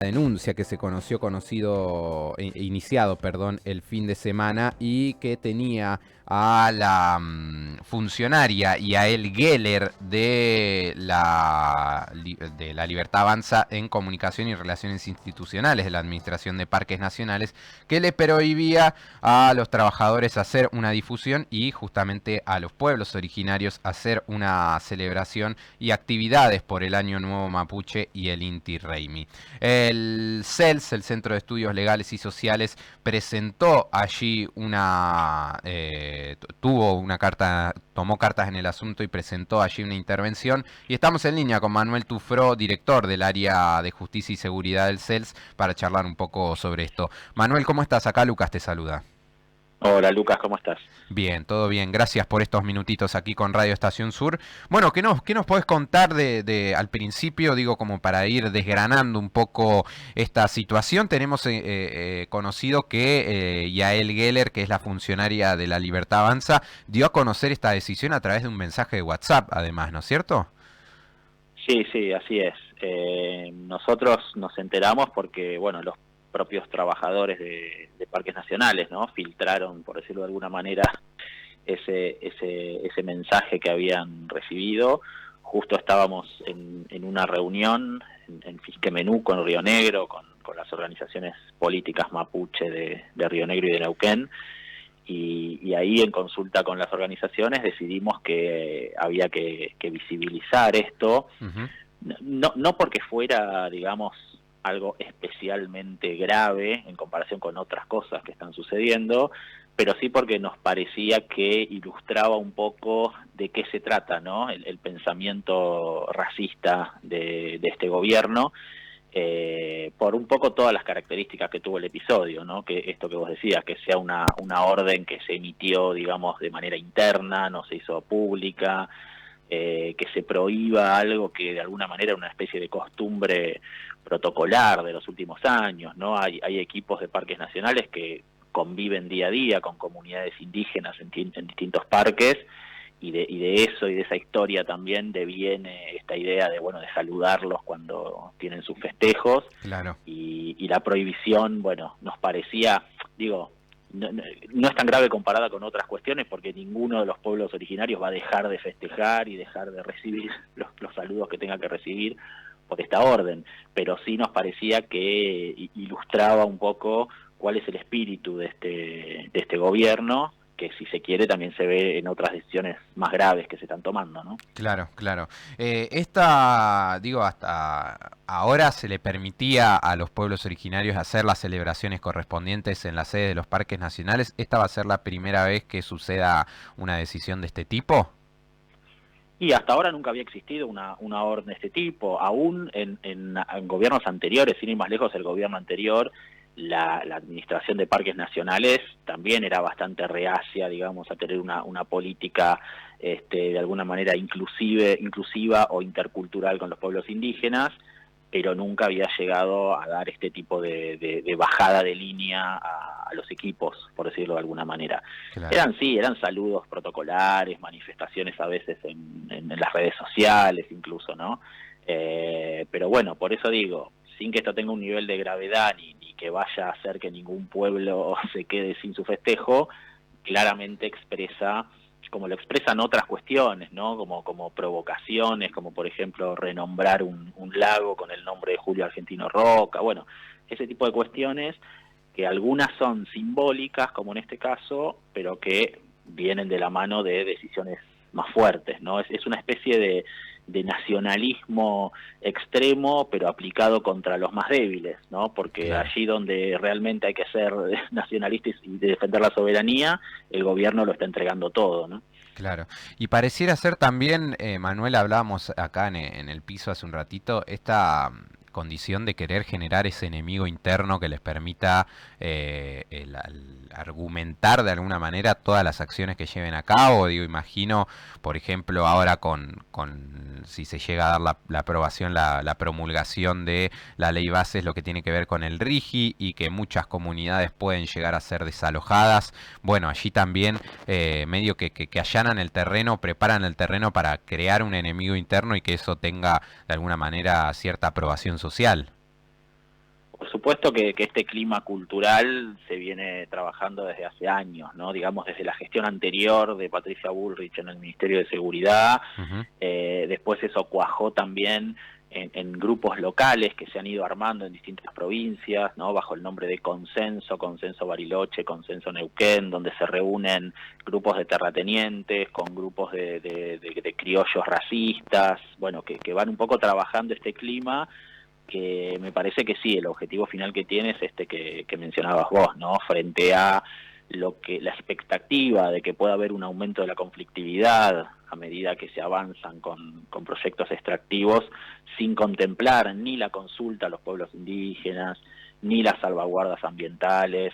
Denuncia que se iniciado, perdón, el fin de semana y que tenía a la funcionaria y a el Geller de la Libertad Avanza en Comunicación y Relaciones Institucionales de la Administración de Parques Nacionales, que le prohibía a los trabajadores hacer una difusión y justamente a los pueblos originarios hacer una celebración y actividades por el Año Nuevo Mapuche y el Inti Raymi. El CELS, el Centro de Estudios Legales y Sociales, presentó allí tomó cartas en el asunto y presentó allí una intervención. Y estamos en línea con Manuel Tufró, director del área de Justicia y Seguridad del CELS, para charlar un poco sobre esto. Manuel, ¿cómo estás? Acá Lucas te saluda. Hola Lucas, ¿cómo estás? Bien, todo bien. Gracias por estos minutitos aquí con Radio Estación Sur. Bueno, ¿qué nos podés contar al principio, digo, como para ir desgranando un poco esta situación? Tenemos conocido que Yael Geller, que es la funcionaria de la Libertad Avanza, dio a conocer esta decisión a través de un mensaje de WhatsApp, además, ¿no es cierto? Sí, sí, así es. Nosotros nos enteramos porque, bueno, los propios trabajadores de Parques Nacionales, ¿no? Filtraron, por decirlo de alguna manera, ese mensaje que habían recibido. Justo estábamos en una reunión en Fisquemenú, en Río Negro, con las organizaciones políticas mapuche de Río Negro y de Neuquén. Y ahí en consulta con las organizaciones decidimos que había que visibilizar esto, Ujú. no porque fuera, digamos, algo especialmente grave en comparación con otras cosas que están sucediendo, pero sí porque nos parecía que ilustraba un poco de qué se trata, ¿no? El pensamiento racista de este gobierno, por un poco todas las características que tuvo el episodio, ¿no? Que esto que vos decías, que sea una orden que se emitió, digamos, de manera interna, no se hizo pública, que se prohíba algo que de alguna manera era una especie de costumbre protocolar de los últimos años, ¿no? Hay equipos de parques nacionales que conviven día a día con comunidades indígenas en distintos parques, y de eso y de esa historia también deviene esta idea de, bueno, de saludarlos cuando tienen sus festejos. Claro. Y la prohibición, bueno, nos parecía, digo, no es tan grave comparada con otras cuestiones, porque ninguno de los pueblos originarios va a dejar de festejar y dejar de recibir los saludos que tenga que recibir por esta orden, pero sí nos parecía que ilustraba un poco cuál es el espíritu de este gobierno, que si se quiere también se ve en otras decisiones más graves que se están tomando, ¿no? Claro, claro. Digo, hasta ahora se le permitía a los pueblos originarios hacer las celebraciones correspondientes en la sede de los parques nacionales. ¿Esta va a ser la primera vez que suceda una decisión de este tipo? Y hasta ahora nunca había existido una orden de este tipo, aún en gobiernos anteriores, sin ir más lejos, el gobierno anterior, la administración de parques nacionales también era bastante reacia, digamos, a tener una política, de alguna manera inclusiva o intercultural con los pueblos indígenas, pero nunca había llegado a dar este tipo de bajada de línea a los equipos, por decirlo de alguna manera. Claro. Eran saludos protocolares, manifestaciones a veces en las redes sociales incluso, ¿no? Pero bueno, por eso digo, sin que esto tenga un nivel de gravedad ni que vaya a hacer que ningún pueblo se quede sin su festejo, claramente expresa, como lo expresan otras cuestiones, ¿no? Como provocaciones, como por ejemplo renombrar un lago con el nombre de Julio Argentino Roca, bueno, ese tipo de cuestiones que algunas son simbólicas, como en este caso, pero que vienen de la mano de decisiones más fuertes, ¿no? Es una especie de nacionalismo extremo, pero aplicado contra los más débiles, ¿no? Porque Claro. allí donde realmente hay que ser nacionalistas y defender la soberanía, el gobierno lo está entregando todo, ¿no? Claro. Y pareciera ser también, Manuel, hablábamos acá en el piso hace un ratito, esta condición de querer generar ese enemigo interno que les permita el argumentar de alguna manera todas las acciones que lleven a cabo. Digo, imagino, por ejemplo, ahora si se llega a dar la aprobación, la promulgación de la ley base, es lo que tiene que ver con el RIGI y que muchas comunidades pueden llegar a ser desalojadas. Bueno, allí también medio que allanan el terreno, preparan el terreno para crear un enemigo interno y que eso tenga de alguna manera cierta aprobación social. supuesto que este clima cultural se viene trabajando desde hace años, ¿no? Digamos, desde la gestión anterior de Patricia Bullrich en el Ministerio de Seguridad. Ujú. Después eso cuajó también en grupos locales que se han ido armando en distintas provincias, ¿no? Bajo el nombre de Consenso, Consenso Bariloche, Consenso Neuquén, donde se reúnen grupos de terratenientes con grupos de criollos racistas, bueno, que van un poco trabajando este clima, que me parece que sí, el objetivo final que tiene es este que mencionabas vos, ¿no? Frente a lo que la expectativa de que pueda haber un aumento de la conflictividad a medida que se avanzan con proyectos extractivos, sin contemplar ni la consulta a los pueblos indígenas, ni las salvaguardas ambientales.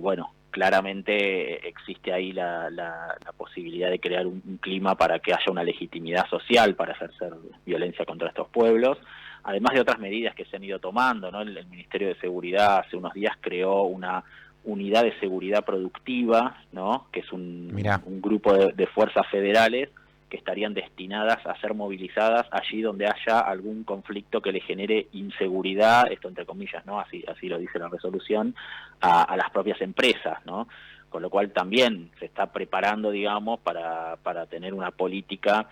Bueno, claramente existe ahí la posibilidad de crear un clima para que haya una legitimidad social para ejercer violencia contra estos pueblos, además de otras medidas que se han ido tomando, ¿no? El Ministerio de Seguridad hace unos días creó una unidad de seguridad productiva, ¿no? Que es Mirá, un grupo de fuerzas federales que estarían destinadas a ser movilizadas allí donde haya algún conflicto que le genere inseguridad, esto entre comillas, ¿no? Así lo dice la resolución, a las propias empresas, ¿no? Con lo cual también se está preparando, digamos, para tener una política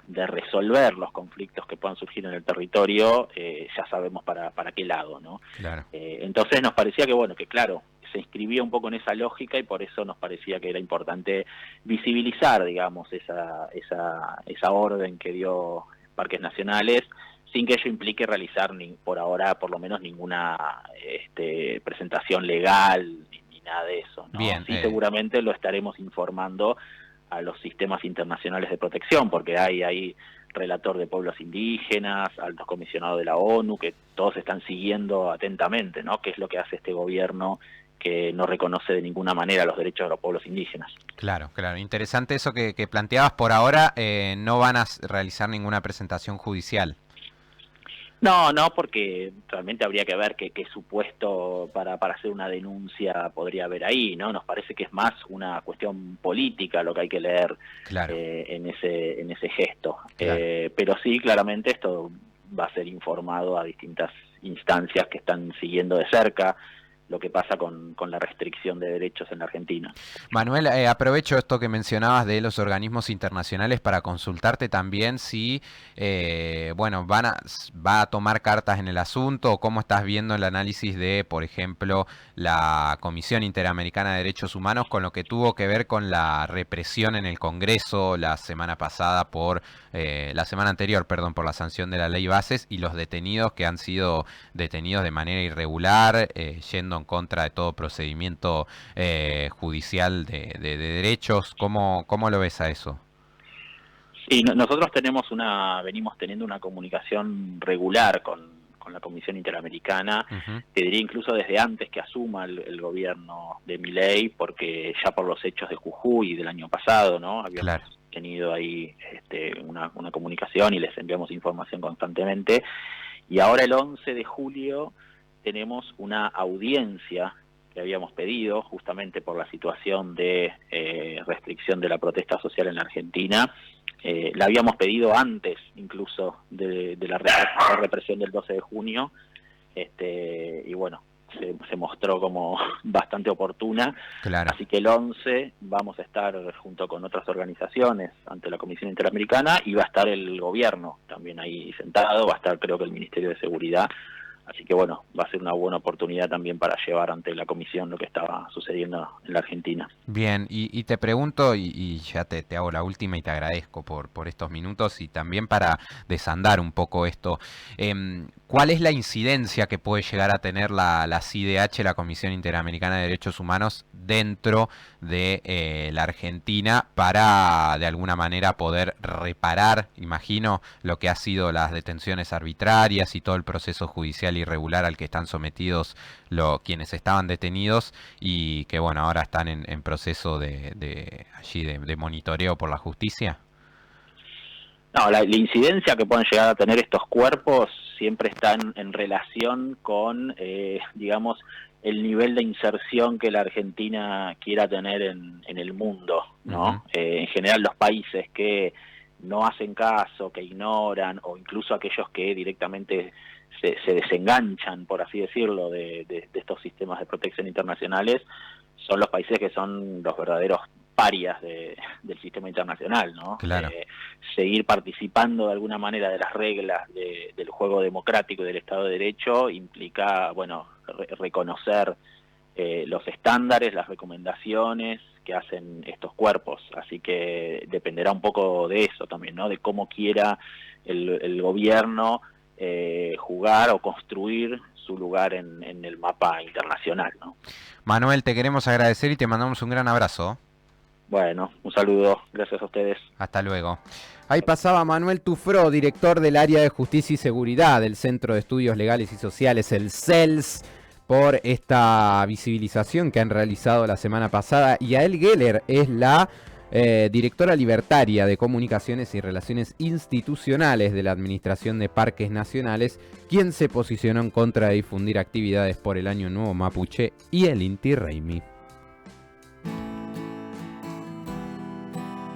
de resolver los conflictos que puedan surgir en el territorio, ya sabemos para qué lado, ¿no? claro. Entonces nos parecía que, bueno, que claro, se inscribía un poco en esa lógica y por eso nos parecía que era importante visibilizar, digamos, esa orden que dio Parques Nacionales, sin que ello implique realizar, por ahora, por lo menos, ninguna presentación legal ni nada de eso, ¿no? Bien, Sí, seguramente lo estaremos informando a los sistemas internacionales de protección, porque hay ahí relator de pueblos indígenas, altos comisionados de la ONU, que todos están siguiendo atentamente, ¿no? ¿Qué es lo que hace este gobierno que no reconoce de ninguna manera los derechos de los pueblos indígenas? claro, claro. Interesante eso que planteabas. Por ahora no van a realizar ninguna presentación judicial. No, no, porque realmente habría que ver qué supuesto para hacer una denuncia podría haber ahí, ¿no? Nos parece que es más una cuestión política lo que hay que leer Claro, en ese gesto. claro. Pero sí, claramente esto va a ser informado a distintas instancias que están siguiendo de cerca lo que pasa con la restricción de derechos en la Argentina. Manuel, aprovecho esto que mencionabas de los organismos internacionales para consultarte también si, bueno, va a tomar cartas en el asunto o cómo estás viendo el análisis de, por ejemplo, la Comisión Interamericana de Derechos Humanos con lo que tuvo que ver con la represión en el Congreso la semana pasada la semana anterior, perdón, por la sanción de la ley Bases y los detenidos que han sido detenidos de manera irregular, yendo en contra de todo procedimiento judicial de derechos. ¿Cómo lo ves a eso? Sí, nosotros venimos teniendo una comunicación regular con la Comisión Interamericana, Ujú. te diría incluso desde antes que asuma el gobierno de Milei, porque ya por los hechos de Jujuy del año pasado, ¿no? Habíamos Claro. tenido ahí una comunicación y les enviamos información constantemente. Y ahora el 11 de julio tenemos una audiencia que habíamos pedido justamente por la situación de restricción de la protesta social en la Argentina. La habíamos pedido antes incluso de la represión del 12 de junio, y bueno, se mostró como bastante oportuna, Claro. así que el 11 vamos a estar junto con otras organizaciones ante la Comisión Interamericana y va a estar el gobierno también ahí sentado, va a estar creo que el Ministerio de Seguridad. Así que bueno, va a ser una buena oportunidad también para llevar ante la comisión lo que estaba sucediendo en la Argentina. Bien, y te pregunto, y ya te hago la última y te agradezco por estos minutos y también para desandar un poco esto. ¿Cuál es la incidencia que puede llegar a tener la CIDH, la Comisión Interamericana de Derechos Humanos, dentro de la Argentina para de alguna manera poder reparar, imagino, lo que ha sido las detenciones arbitrarias y todo el proceso judicial irregular al que están sometidos quienes estaban detenidos y que bueno, ahora están en proceso allí de monitoreo por la justicia? No, la incidencia que pueden llegar a tener estos cuerpos siempre está en relación con, digamos, el nivel de inserción que la Argentina quiera tener en el mundo, Ujú. ¿no? En general los países que no hacen caso, que ignoran, o incluso aquellos que directamente se desenganchan, por así decirlo, de estos sistemas de protección internacionales, son los países que son los verdaderos parias del sistema internacional, ¿no? Claro. Seguir participando de alguna manera de las reglas del juego democrático y del Estado de Derecho implica, bueno, reconocer los estándares, las recomendaciones que hacen estos cuerpos, así que dependerá un poco de eso también, ¿no? De cómo quiera el gobierno jugar o construir su lugar en el mapa internacional, ¿no? Manuel, te queremos agradecer y te mandamos un gran abrazo. Bueno, un saludo, gracias a ustedes. Hasta luego. Ahí pasaba Manuel Tufró, director del área de Justicia y Seguridad del Centro de Estudios Legales y Sociales, el CELS, por esta visibilización que han realizado la semana pasada. Y Yael Geller es la directora libertaria de Comunicaciones y Relaciones Institucionales de la Administración de Parques Nacionales, quien se posicionó en contra de difundir actividades por el Año Nuevo Mapuche y el Inti Raymi.